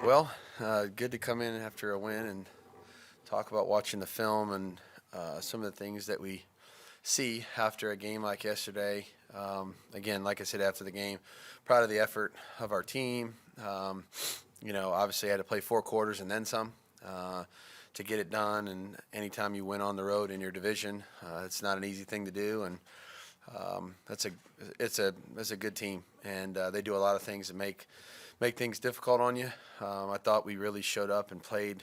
Well, good to come in after a win and talk about watching the film and some of the things that we see after a game like yesterday. Again, like I said after the game, proud of the effort of our team. Obviously, I had to play 4 quarters and then some to get it done. And anytime you win on the road in your division, it's not an easy thing to do. And that's a good team, and they do a lot of things that make things difficult on you. I thought we really showed up and played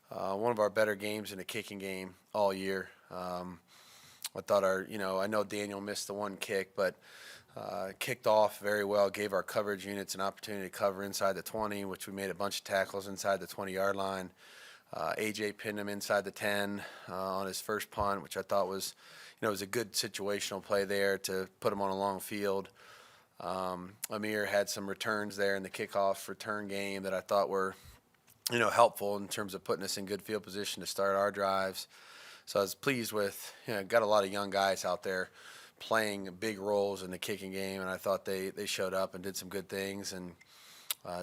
one of our better games in a kicking game all year. I thought I know Daniel missed the one kick, but kicked off very well, gave our coverage units an opportunity to cover inside the 20, which we made a bunch of tackles inside the 20-yard line. AJ pinned him inside the 10 on his first punt, which I thought was, it was a good situational play there to put him on a long field. Amir had some returns there in the kickoff return game that I thought were, helpful in terms of putting us in good field position to start our drives. So I was pleased with, got a lot of young guys out there playing big roles in the kicking game, and I thought they showed up and did some good things. And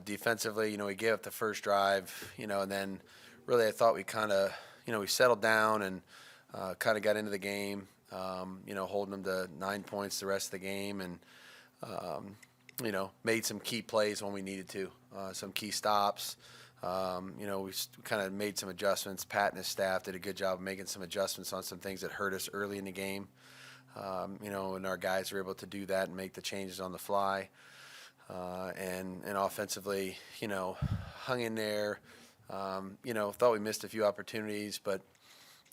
defensively, we gave up the first drive, and then really I thought we kind of, we settled down and kind of got into the game, holding them to 9 points the rest of the game, and made some key plays when we needed to, some key stops. We kind of made some adjustments. Pat and his staff did a good job of making some adjustments on some things that hurt us early in the game. And our guys were able to do that and make the changes on the fly. And offensively, hung in there. Thought we missed a few opportunities, but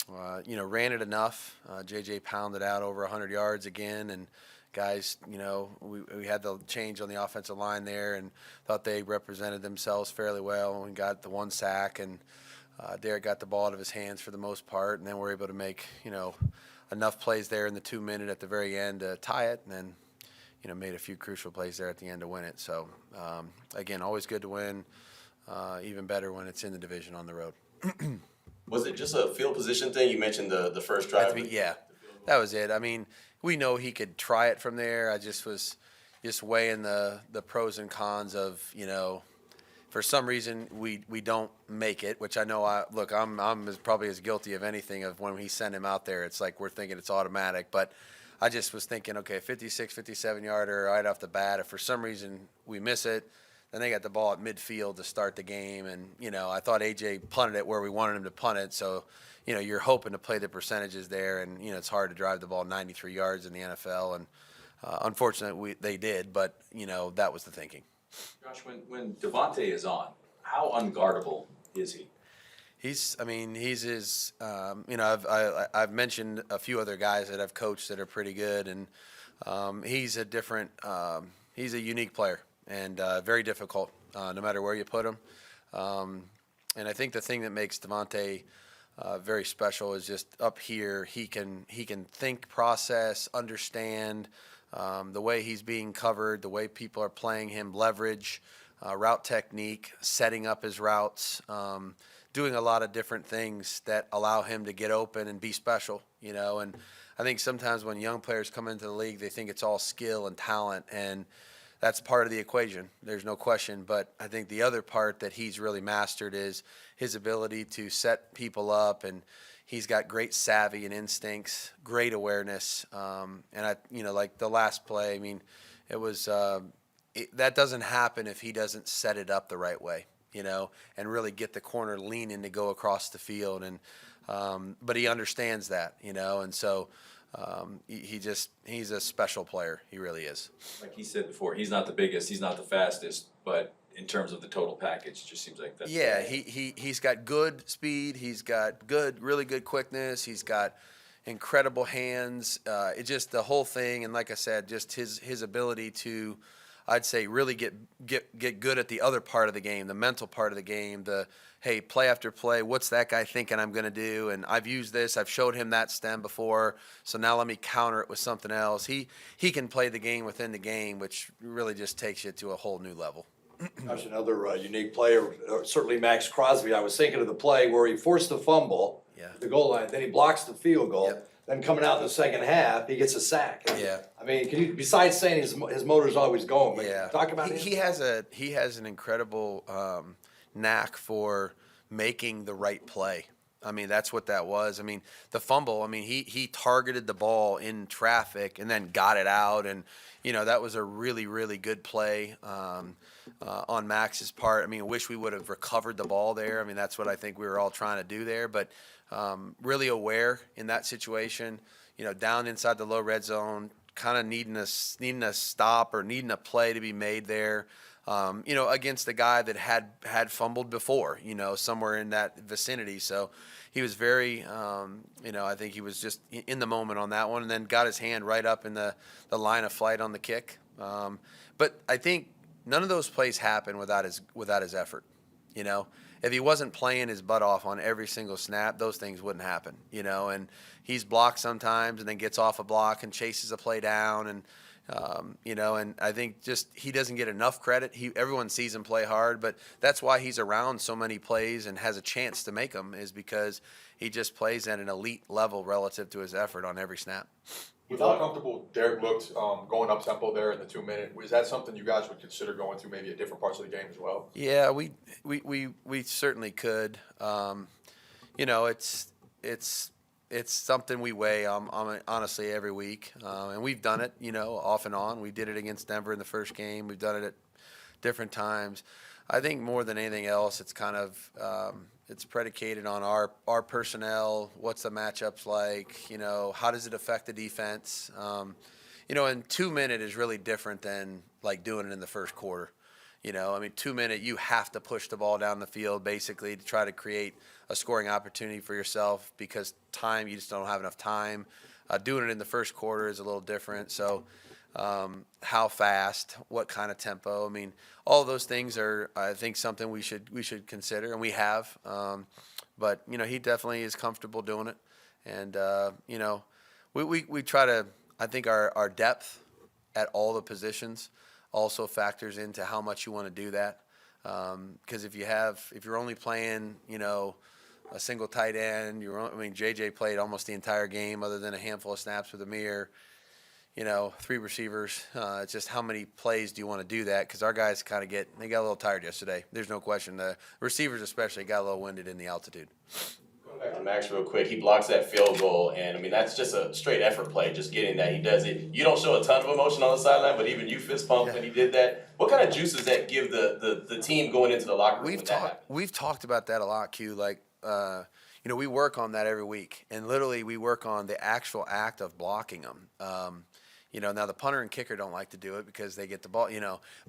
ran it enough. JJ pounded out over 100 yards again, and guys, we had the change on the offensive line there and thought they represented themselves fairly well. We got the one sack, and Derek got the ball out of his hands for the most part, and then we're able to make, enough plays there in the 2 minute at the very end to tie it, and then, made a few crucial plays there at the end to win it. So, again, always good to win, even better when it's in the division on the road. Was it just a field position thing? You mentioned the first drive. Yeah, that was it. I mean, we know he could try it from there. I just was weighing the pros and cons of, for some reason we don't make it, which I know I'm probably as guilty of anything of when he sent him out there. It's like we're thinking it's automatic, but I just was thinking, okay, 56, 57 yarder right off the bat. If for some reason we miss it, then they got the ball at midfield to start the game, and I thought AJ punted it where we wanted him to punt it, so you're hoping to play the percentages there, and it's hard to drive the ball 93 yards in the NFL, and unfortunately they did, but that was the thinking. Josh, when Davante is on, how unguardable is he? He's his. I've mentioned a few other guys that I've coached that are pretty good, and he's a different. He's a unique player and very difficult, no matter where you put him. And I think the thing that makes Davante very special is just up here. He can think, process, understand the way he's being covered, the way people are playing him, leverage, route technique, setting up his routes, doing a lot of different things that allow him to get open and be special. And I think sometimes when young players come into the league, they think it's all skill and talent, and that's part of the equation. There's no question. But I think the other part that he's really mastered is his ability to set people up, and he's got great savvy and instincts, great awareness. And like the last play, it was that doesn't happen if he doesn't set it up the right way, and really get the corner leaning to go across the field. And but he understands that, and so. He's a special player. He really is. Like he said before, he's not the biggest, he's not the fastest, but in terms of the total package, it just seems like that's. Yeah, he's got good speed. He's got really good quickness. He's got incredible hands. It just the whole thing, and like I said, just his ability to, I'd say, really get good at the other part of the game, the mental part of the game, hey, play after play, what's that guy thinking I'm going to do? And I've used this. I've showed him that stem before, so now let me counter it with something else. He can play the game within the game, which really just takes you to a whole new level. Gosh, another unique player, certainly Max Crosby. I was thinking of the play where he forced the fumble, Yeah. the goal line, then he blocks the field goal. Yep. then coming out in the second half, he gets a sack. Yeah. I mean, can you, besides saying his motor's always going, but Yeah, talk about he has an incredible knack for making the right play. I mean, that's what that was. I mean, the fumble. I mean, he targeted the ball in traffic and then got it out, and that was a really really good play on Max's part. I mean, I wish we would have recovered the ball there. I mean, that's what I think we were all trying to do there, but really aware in that situation. Down inside the low red zone, kind of needing a stop or needing a play to be made there. Against a guy that had fumbled before, somewhere in that vicinity. So he was very, I think he was just in the moment on that one, and then got his hand right up in the line of flight on the kick. But I think none of those plays happen without his effort. If he wasn't playing his butt off on every single snap, those things wouldn't happen. And he's blocked sometimes and then gets off a block and chases a play down, and and I think just he doesn't get enough credit. Everyone sees him play hard, but that's why he's around so many plays and has a chance to make them, is because he just plays at an elite level relative to his effort on every snap. With how comfortable Derek looked going up tempo there in the 2 minute, was that something you guys would consider going through maybe at different parts of the game as well? Yeah, we certainly could. It's something we weigh honestly every week, and we've done it, off and on. We did it against Denver in the first game. We've done it at different times. I think more than anything else, it's kind of it's predicated on our personnel. What's the matchups like? How does it affect the defense? And 2 minute is really different than like doing it in the first quarter. 2 minute, you have to push the ball down the field basically to try to create a scoring opportunity for yourself, because you just don't have enough time. Doing it in the first quarter is a little different. So how fast, what kind of tempo? I mean, all of those things are, I think, something we should consider, and we have. But he definitely is comfortable doing it, and we try to. I think our depth at all the positions also factors into how much you want to do that. Because if you're only playing, a single tight end, JJ played almost the entire game other than a handful of snaps with Amir. 3 receivers. It's just how many plays do you want to do that? Because our guys got a little tired yesterday. There's no question. The receivers especially got a little winded in the altitude. Going back to Max real quick, he blocks that field goal, and that's just a straight effort play, just getting that. He does it. You don't show a ton of emotion on the sideline, but even you fist pumped when he did that. What kind of juice does that give the team going into the locker room? We've talked about that a lot, Q. We work on that every week, and literally we work on the actual act of blocking them. Now the punter and kicker don't like to do it because they get the ball,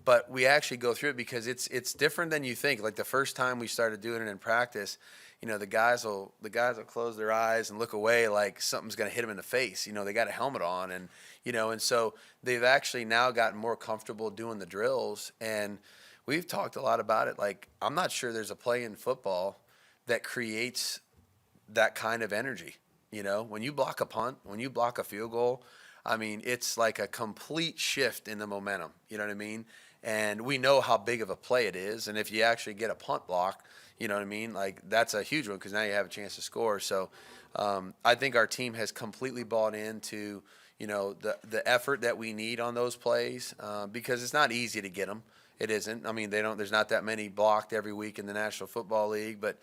but we actually go through it because it's different than you think. Like the first time we started doing it in practice, the guys will close their eyes and look away like something's going to hit them in the face. They got a helmet on, and so they've actually now gotten more comfortable doing the drills, and we've talked a lot about it. Like, I'm not sure there's a play in football that creates that kind of energy. When you block a punt, when you block a field goal, it's like a complete shift in the momentum. You know what I mean? And we know how big of a play it is. And if you actually get a punt block, like that's a huge one, because now you have a chance to score. So I think our team has completely bought into, the effort that we need on those plays, because it's not easy to get them. It isn't. There's not that many blocked every week in the National Football League, but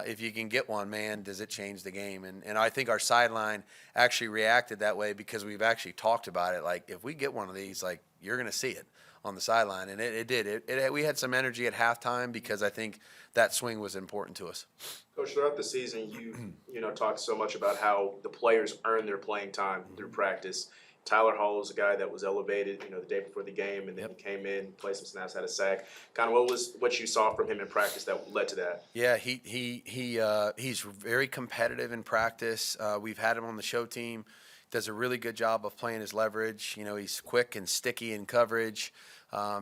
if you can get one, man, does it change the game? And I think our sideline actually reacted that way, because we've actually talked about it. Like, if we get one of these, like, you're going to see it on the sideline. And it did. We had some energy at halftime, because I think that swing was important to us. Coach, throughout the season, you talked so much about how the players earn their playing time through practice. Tyler Hall was a guy that was elevated, the day before the game, and then he came in, played some snaps, had a sack. Kind of what you saw from him in practice that led to that? Yeah, he's very competitive in practice. We've had him on the show team. Does a really good job of playing his leverage. He's quick and sticky in coverage.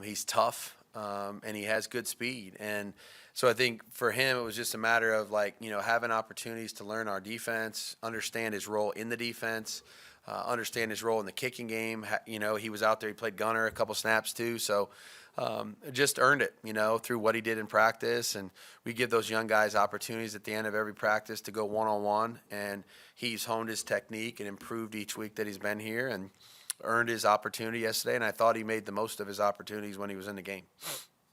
He's tough, and he has good speed. And so I think for him, it was just a matter of having opportunities to learn our defense, understand his role in the defense. Understand his role in the kicking game. He was out there. He played gunner a couple snaps too. So just earned it, through what he did in practice. And we give those young guys opportunities at the end of every practice to go one-on-one. And he's honed his technique and improved each week that he's been here and earned his opportunity yesterday. And I thought he made the most of his opportunities when he was in the game.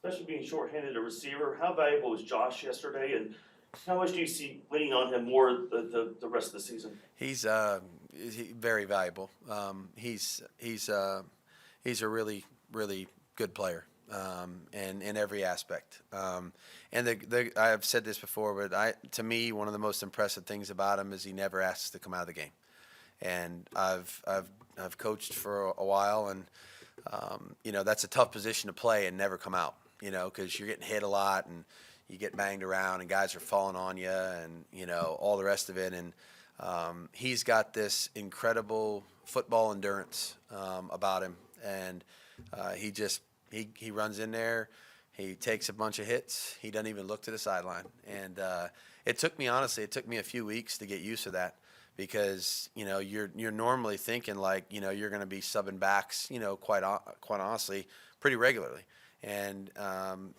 Especially being shorthanded a receiver, how valuable was Josh yesterday, and how much do you see leaning on him more the rest of the season? He's very valuable. He's a really, really good player. And in every aspect. And I've said this before, but to me, one of the most impressive things about him is he never asks to come out of the game. And I've coached for a while, and that's a tough position to play and never come out. Because you're getting hit a lot and you get banged around and guys are falling on you and all the rest of it. And he's got this incredible football endurance about him, and He runs in there, he takes a bunch of hits, he doesn't even look to the sideline. And it took me a few weeks to get used to that, because you're normally thinking like you're going to be subbing backs quite honestly pretty regularly. And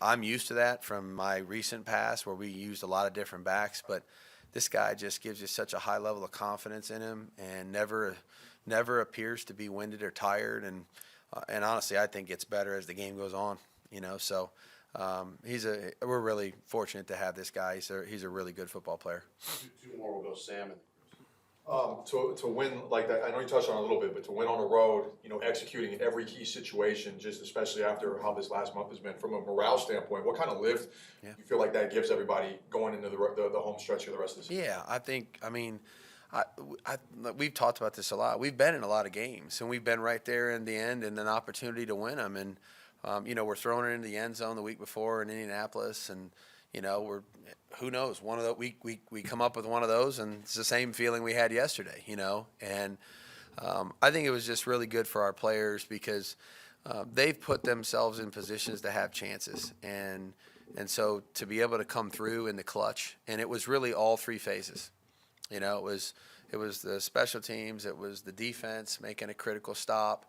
I'm used to that from my recent past where we used a lot of different backs, but this guy just gives you such a high level of confidence in him and never appears to be winded or tired. And honestly, I think it's better as the game goes on, So we're really fortunate to have this guy. He's a really good football player. Two more will go Sam. To win like that, I know you touched on it a little bit, but to win on the road, executing in every key situation, just especially after how this last month has been, from a morale standpoint, what kind of lift you feel like that gives everybody going into the home stretch of the rest of the season? Yeah, we've talked about this a lot. We've been in a lot of games, and we've been right there in the end and an opportunity to win them. And, we're throwing it into the end zone the week before in Indianapolis, and, who knows, one of the we come up with one of those, and it's the same feeling we had yesterday, And I think it was just really good for our players because they've put themselves in positions to have chances. And so to be able to come through in the clutch, and it was really all three phases. It was the special teams, it was the defense making a critical stop.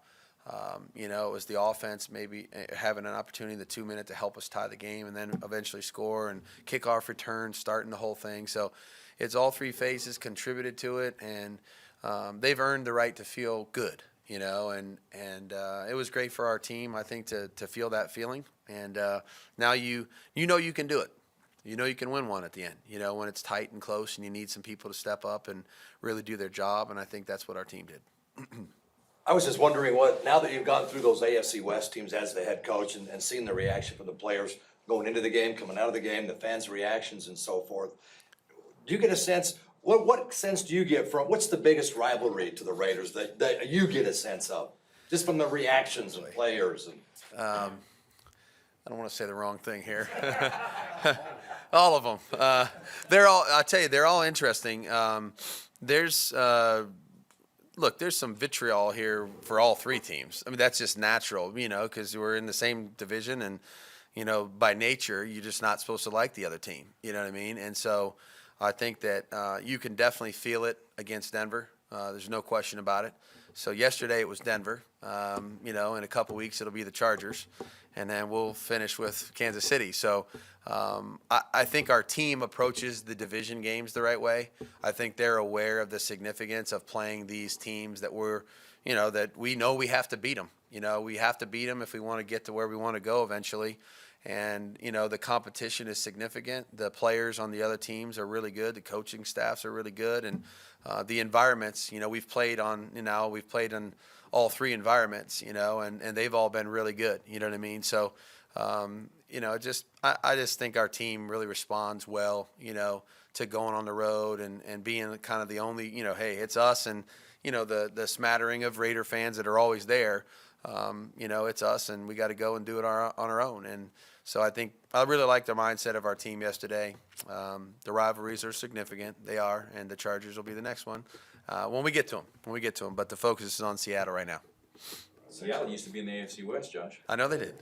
It was the offense maybe having an opportunity in the 2 minute to help us tie the game and then eventually score, and kickoff return, starting the whole thing. So it's all three phases contributed to it, and they've earned the right to feel good, and it was great for our team, I think, to feel that feeling. And now you can do it. You can win one at the end, when it's tight and close and you need some people to step up and really do their job, and I think that's what our team did. I was just wondering now that you've gone through those AFC West teams as the head coach and seen the reaction from the players going into the game, coming out of the game, the fans' reactions and so forth, do you get a sense, what sense do you get from, what's the biggest rivalry to the Raiders that you get a sense of, just from the reactions of players? And I don't want to say the wrong thing here. All of them. I tell you, they're all interesting. There's some vitriol here for all three teams. I mean, that's just natural, because we're in the same division, and, by nature, you're just not supposed to like the other team. You know what I mean? And so I think that you can definitely feel it against Denver. There's no question about it. So yesterday it was Denver. In a couple weeks it'll be the Chargers, and then we'll finish with Kansas City. So I think our team approaches the division games the right way. I think they're aware of the significance of playing these teams that that we know we have to beat them. We have to beat them if we want to get to where we want to go eventually. And, the competition is significant. The players on the other teams are really good. The coaching staffs are really good. And the environments, we've played in all three environments, and they've all been really good. You know what I mean? So, I just think our team really responds well, to going on the road and being kind of the only, hey, it's us and, the smattering of Raider fans that are always there. It's us, and we got to go and do it on our own. And so I think I really like the mindset of our team yesterday. The rivalries are significant. They are, and the Chargers will be the next one when we get to them. But the focus is on Seattle right now. Seattle used to be in the AFC West, Josh. I know they did.